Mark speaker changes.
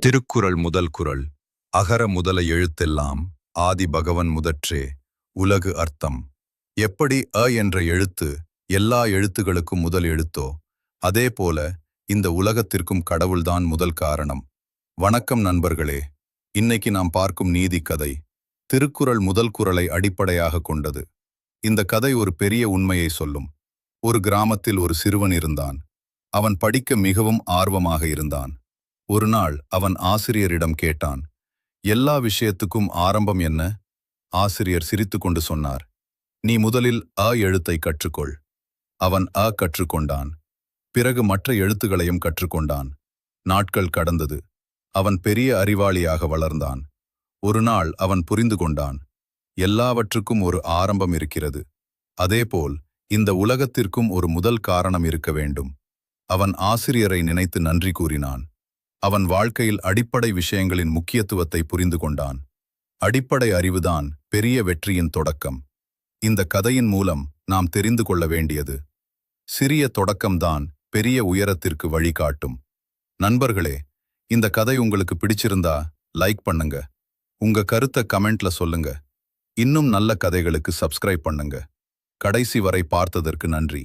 Speaker 1: திருக்குறள் முதல் குறள். அகர முதல எழுத்தெல்லாம் ஆதி பகவன் முதற்றே உலகு அர்த்தம். எப்படி என்ற எழுத்து எல்லா எழுத்துகளுக்கும் முதல் எழுத்தோ அதேபோல இந்த உலகத்திற்கும் கடவுள்தான் முதல் காரணம். வணக்கம் நண்பர்களே. இன்னைக்கு நாம் பார்க்கும் நீதி கதை திருக்குறள் முதல் குறளை அடிப்படையாக கொண்டது. இந்த கதை ஒரு பெரிய உண்மையை சொல்லும். ஒரு கிராமத்தில் ஒரு சிறுவன் இருந்தான். அவன் படிக்க மிகவும் ஆர்வமாக இருந்தான். ஒரு நாள் அவன் ஆசிரியரிடம் கேட்டான், எல்லா விஷயத்துக்கும் ஆரம்பம் என்ன? ஆசிரியர் சிரித்துக்கொண்டு சொன்னார், நீ முதலில் எழுத்தை கற்றுக்கொள். அவன் கற்றுக்கொண்டான். பிறகு மற்ற எழுத்துகளையும் கற்றுக்கொண்டான். நாட்கள் கடந்தது. அவன் பெரிய அறிவாளியாக வளர்ந்தான். ஒரு நாள் அவன் புரிந்து கொண்டான், எல்லாவற்றுக்கும் ஒரு ஆரம்பம் இருக்கிறது. அதேபோல் இந்த உலகத்திற்கும் ஒரு முதல் காரணம் இருக்க வேண்டும். அவன் ஆசிரியரை நினைத்து நன்றி கூறினான். அவன் வாழ்க்கையில் அடிப்படை விஷயங்களின் முக்கியத்துவத்தை புரிந்து கொண்டான். அடிப்படை அறிவுதான் பெரிய வெற்றியின் தொடக்கம். இந்த கதையின் மூலம் நாம் தெரிந்து கொள்ள வேண்டியது, சிறிய தொடக்கம்தான் பெரிய உயரத்திற்கு வழிகாட்டும். நண்பர்களே, இந்த கதை உங்களுக்கு பிடிச்சிருந்தா லைக் பண்ணுங்க. உங்க கருத்தை கமெண்ட்ல சொல்லுங்க. இன்னும் நல்ல கதைகளுக்கு சப்ஸ்கிரைப் பண்ணுங்க. கடைசி வரை பார்த்ததற்கு நன்றி.